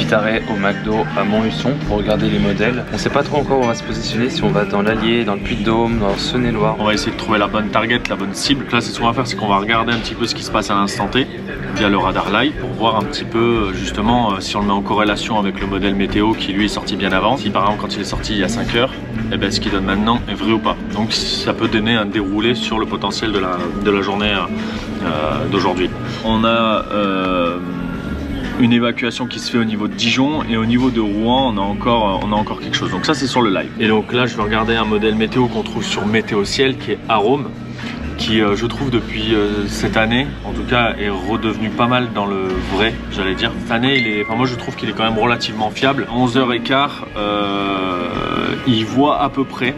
Petit arrêt au McDo à Montluçon pour regarder les modèles. On sait pas trop encore où on va se positionner, si on va dans l'Allier, dans le Puy-de-Dôme, dans Saône-et-Loire. On va essayer de trouver la bonne target, la bonne cible. Là, c'est ce qu'on va faire, c'est qu'on va regarder un petit peu ce qui se passe à l'instant T via le radar live pour voir un petit peu justement si on le met en corrélation avec le modèle météo qui lui est sorti bien avant. Si par exemple quand il est sorti il y a 5 heures, et bien ce qu'il donne maintenant est vrai ou pas. Donc ça peut donner un déroulé sur le potentiel de la journée d'aujourd'hui. On a une évacuation qui se fait au niveau de Dijon et au niveau de Rouen on a encore quelque chose. Donc ça c'est sur le live. Et donc là je vais regarder un modèle météo qu'on trouve sur Météo Ciel qui est Arome, qui je trouve depuis cette année en tout cas est redevenu pas mal dans le vrai, j'allais dire. Cette année moi je trouve qu'il est quand même relativement fiable. 11h15 il voit à peu près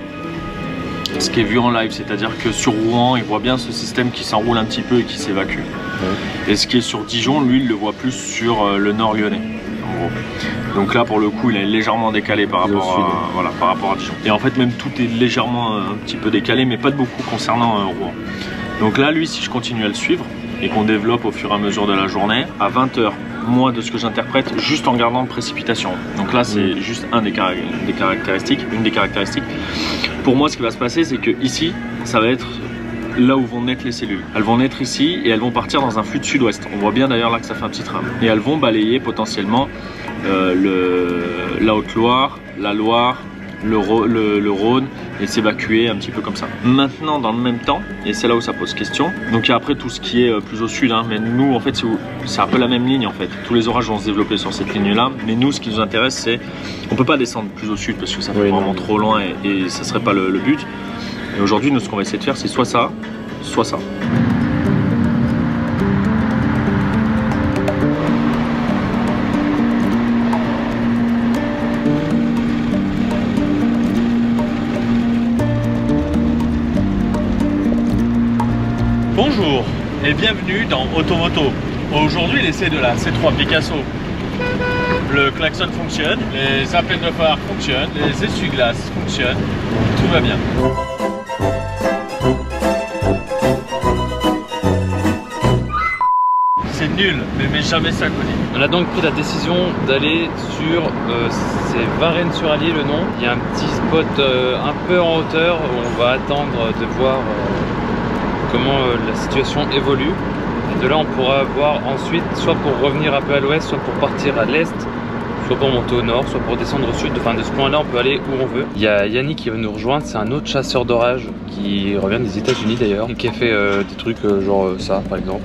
ce qui est vu en live, c'est-à-dire que sur Rouen il voit bien ce système qui s'enroule un petit peu et qui s'évacue. Et ce qui est sur Dijon, lui il le voit plus sur le nord lyonnais en gros. Donc là pour le coup il est légèrement décalé par rapport à Dijon. Et en fait même tout est légèrement un petit peu décalé mais pas de beaucoup concernant Rouen. Donc là lui si je continue à le suivre et qu'on développe au fur et à mesure de la journée, à 20h, moi de ce que j'interprète juste en regardant de précipitation. Donc là c'est juste une des caractéristiques. Pour moi ce qui va se passer c'est que ici ça va être là où vont naître les cellules. Elles vont naître ici et elles vont partir dans un flux de sud-ouest. On voit bien d'ailleurs là que ça fait un petit tram. Et elles vont balayer potentiellement la Haute-Loire, la Loire, le Rhône et s'évacuer un petit peu comme ça. Maintenant dans le même temps, et c'est là où ça pose question, donc il y a après tout ce qui est plus au sud, mais nous en fait c'est un peu la même ligne en fait. Tous les orages vont se développer sur cette ligne là, mais nous ce qui nous intéresse c'est, on peut pas descendre plus au sud parce que ça fait vraiment trop loin et ça serait pas le but. Et aujourd'hui nous ce qu'on va essayer de faire c'est soit ça, soit ça. Bonjour et bienvenue dans Automoto. Aujourd'hui l'essai de la C3 Picasso. Le klaxon fonctionne, les appels de phare fonctionnent, les essuie-glaces fonctionnent, tout va bien. C'est nul, mais jamais ça connu. On a donc pris la décision d'aller sur, c'est Varennes-sur-Allier le nom. Il y a un petit spot un peu en hauteur où on va attendre de voir comment la situation évolue. Et de là on pourra voir ensuite soit pour revenir un peu à l'ouest, soit pour partir à l'est, soit pour monter au nord, soit pour descendre au sud. Enfin de ce point là on peut aller où on veut. Il y a Yannick qui va nous rejoindre, c'est un autre chasseur d'orage qui revient des États-Unis d'ailleurs, qui a fait des trucs genre ça par exemple.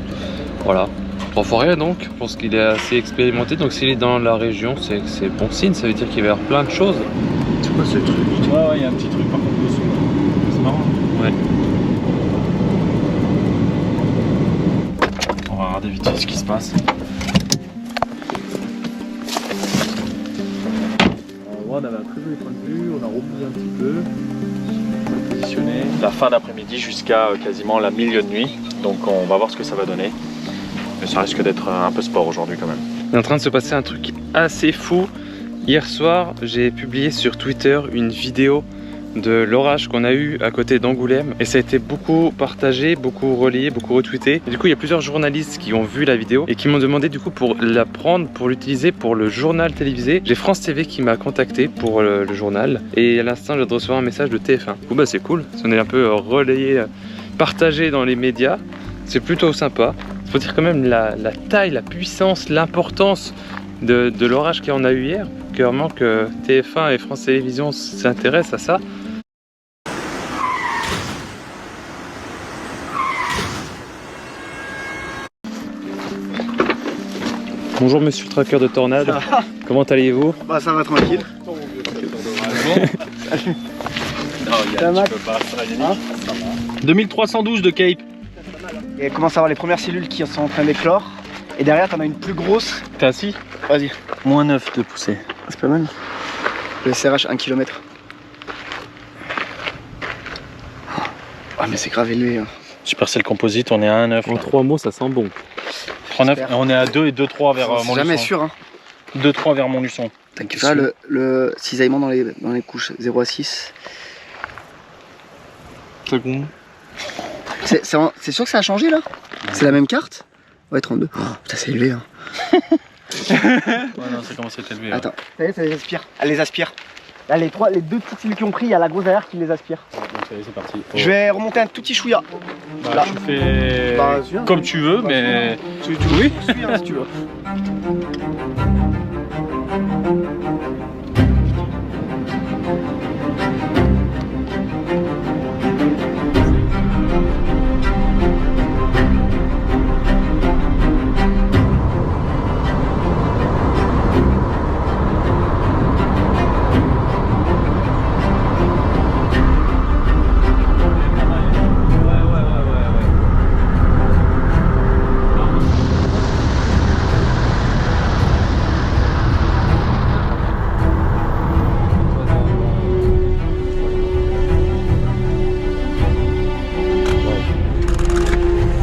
Voilà. Trois forêts donc, je pense qu'il est assez expérimenté, donc s'il est dans la région c'est bon signe, ça veut dire qu'il va y avoir plein de choses. C'est quoi ce truc? Ouais, il y a un petit truc par contre dessous. C'est marrant. Ouais. On va regarder vite fait ce qui se passe. On avait un très joli point de vue, on a reposé un petit peu, positionné. La fin d'après-midi jusqu'à quasiment la milieu de nuit, donc on va voir ce que ça va donner. Mais ça risque d'être un peu sport aujourd'hui quand même. Il est en train de se passer un truc assez fou. Hier soir, j'ai publié sur Twitter une vidéo de l'orage qu'on a eu à côté d'Angoulême et ça a été beaucoup partagé, beaucoup relayé, beaucoup retweeté. Et du coup il y a plusieurs journalistes qui ont vu la vidéo et qui m'ont demandé du coup pour la prendre, pour l'utiliser pour le journal télévisé. J'ai France TV qui m'a contacté pour le journal et à l'instant je viens de recevoir un message de TF1. Du coup bah c'est cool, on est un peu relayé, partagé dans les médias, c'est plutôt sympa. Il faut dire quand même la taille, la puissance, l'importance de l'orage qu'on a eu hier. Clairement que TF1 et France Télévisions s'intéressent à ça. Bonjour monsieur le traqueur de tornade, comment allez-vous? Bah ça va tranquille. Non, Yann, tu peux pas, ça va Yannick. 2312 de Cape. Et commence à avoir les premières cellules qui sont en train d'éclore. Et derrière t'en as une plus grosse. T'es assis? Vas-y. Moins 9 de poussée. C'est pas mal. Le SRH 1 km. Ah mais c'est grave élevé. Hein. Supercell Composite, on est à 1,9. En 3 mots ça sent bon. 3,9 et on est à 2 et 2,3 vers Montluçon. Jamais sûr hein. 2,3 vers Montluçon. T'inquiète pas, le cisaillement dans les couches 0 à 6. C'est sûr que ça a changé là? C'est la même carte? Ouais 32. Oh, putain c'est élevé hein. non, ça commence à être élevé. Attends, ça y est, ça les aspire. Elle les aspire. Là, les deux petites cellules qui ont pris, il y a la grosse derrière qui les aspire. Donc ça y est, c'est parti. Je vais remonter un tout petit chouïa. Bah, là. tu fais comme tu veux, mais... Oui, suis, hein, si tu veux.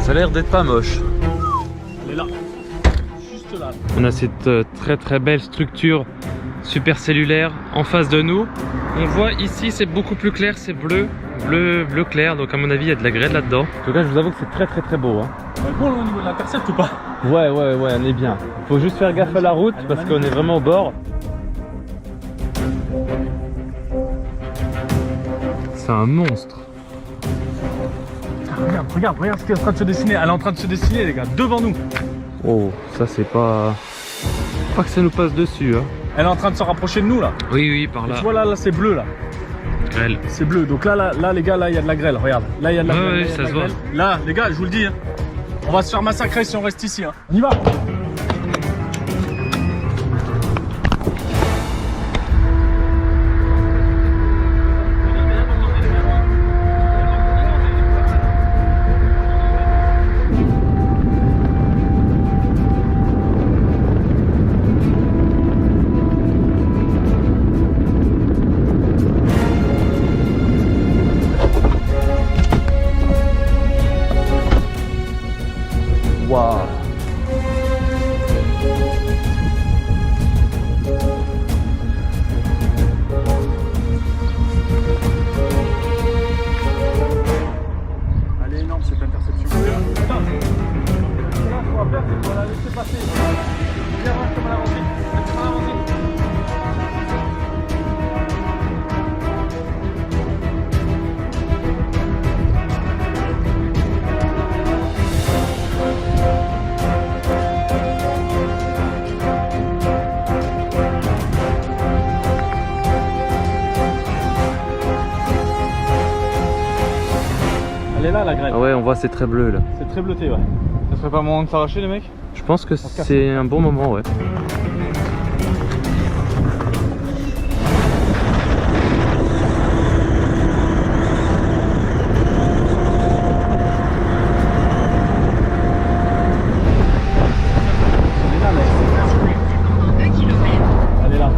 Ça a l'air d'être pas moche. Elle est là, juste là. On a cette très belle structure supercellulaire en face de nous. On voit ici c'est beaucoup plus clair, c'est bleu clair, donc à mon avis il y a de la grêle là-dedans. En tout cas je vous avoue que c'est très beau. Hein. Bon au niveau de l'intercept ou pas? Ouais, on est bien. Faut juste faire gaffe à la route parce qu'on est vraiment au bord. C'est un monstre. Regarde ce qui est en train de se dessiner. Elle est en train de se dessiner, les gars, devant nous. Oh, ça c'est pas... Pas que ça nous passe dessus. Hein. Elle est en train de se rapprocher de nous, là. Oui, par Et là. tu vois, là, c'est bleu, là. Grêle. C'est bleu. Donc là, les gars, là, il y a de la grêle. Regarde. Là, il y a de la grêle. Ouais, ça se voit. Là, les gars, je vous le dis. Hein. On va se faire massacrer si on reste ici. Hein. On y va. Waouh. Elle est énorme cette interception. Putain. Là, ce qu'on va faire, c'est qu'on va la laisser passer. Viens voir comment elle avance. Elle est là la grêle. Ah ouais, on voit c'est très bleu là. C'est très bleuté, ouais. Ça serait pas moment de s'arracher les mecs? Je pense que c'est un bon moment, ouais. Elle est là.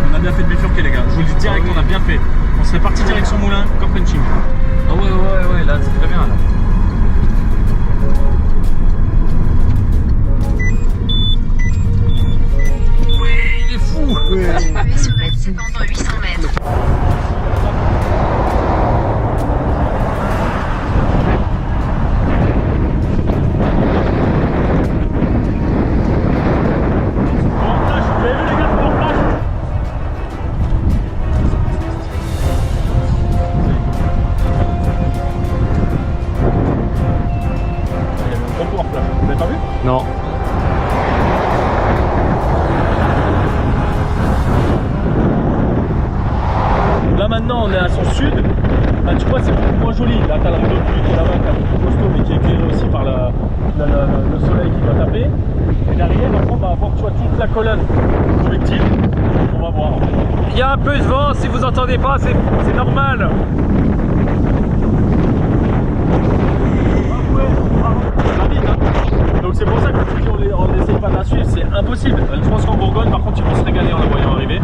On a bien fait de bifurquer les gars, je vous le dis direct, on a bien fait. On serait parti direction Moulin, Corpenching. Ah ouais, là c'est très bien là. Il est fou. Sur c'est pendant 800 mètres. Vous avez pas vu? Non. Là maintenant on est à son sud. Là tu vois c'est beaucoup moins joli. Là t'as le rideau de pluie qui est là-bas, qui est un peu plus costaud mais qui est éclairé aussi par le soleil qui va taper. Et derrière après, on va avoir tu vois, toute la colonne convective. On va voir. Il y a un peu de vent, si vous entendez pas, c'est normal. Donc c'est pour ça que tu dis on n'essaye pas de la suivre, c'est impossible. Je pense qu'en Bourgogne par contre ils vont se régaler en la voyant arriver.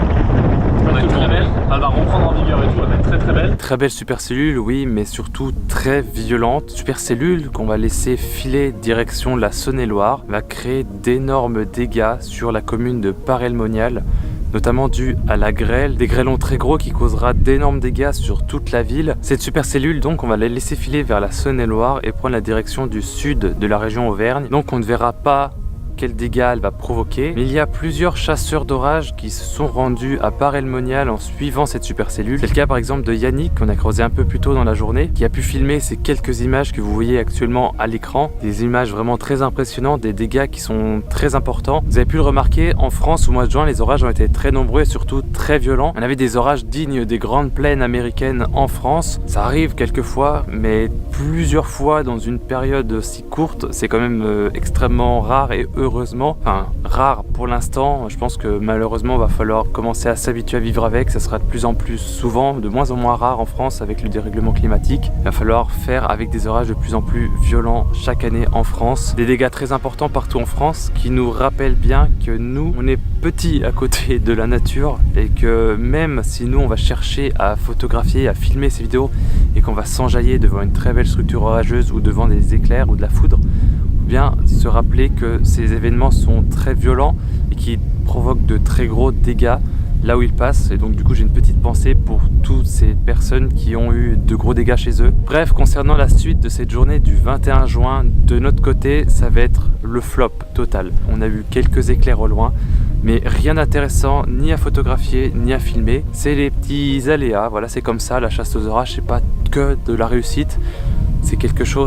Elle va être très belle, elle va reprendre en vigueur et tout, elle va être très belle. Très belle supercellule, oui, mais surtout très violente. Supercellule qu'on va laisser filer direction la Saône-et-Loire va créer d'énormes dégâts sur la commune de Paray-le-Monial, notamment dû à la grêle, des grêlons très gros qui causera d'énormes dégâts sur toute la ville. Cette supercellule, donc, on va la laisser filer vers la Saône-et-Loire et prendre la direction du sud de la région Auvergne. Donc on ne verra pas quels dégâts elle va provoquer, mais il y a plusieurs chasseurs d'orage qui se sont rendus à Bar-el-Monial en suivant cette supercellule. C'est le cas par exemple de Yannick, qu'on a creusé un peu plus tôt dans la journée, qui a pu filmer ces quelques images que vous voyez actuellement à l'écran, des images vraiment très impressionnantes, des dégâts qui sont très importants. Vous avez pu le remarquer, en France au mois de juin, les orages ont été très nombreux et surtout très violents. On avait des orages dignes des grandes plaines américaines en France. Ça arrive quelquefois, mais plusieurs fois dans une période si courte, c'est quand même extrêmement rare et heureusement, enfin rare pour l'instant. Je pense que malheureusement va falloir commencer à s'habituer à vivre avec. Ça sera de plus en plus souvent, de moins en moins rare en France avec le dérèglement climatique. Il va falloir faire avec des orages de plus en plus violents chaque année en France. Des dégâts très importants partout en France qui nous rappellent bien que nous, on est petits à côté de la nature et que même si nous on va chercher à photographier, à filmer ces vidéos et qu'on va s'enjailler devant une très belle structure orageuse ou devant des éclairs ou de la foudre, bien se rappeler que ces événements sont très violents et qui provoquent de très gros dégâts là où ils passent. Et donc du coup j'ai une petite pensée pour toutes ces personnes qui ont eu de gros dégâts chez eux. Bref, concernant la suite de cette journée du 21 juin, de notre côté ça va être le flop total. On a eu quelques éclairs au loin, mais rien d'intéressant ni à photographier ni à filmer. C'est les petits aléas, voilà, c'est comme ça, la chasse aux orages, c'est pas que de la réussite, c'est quelque chose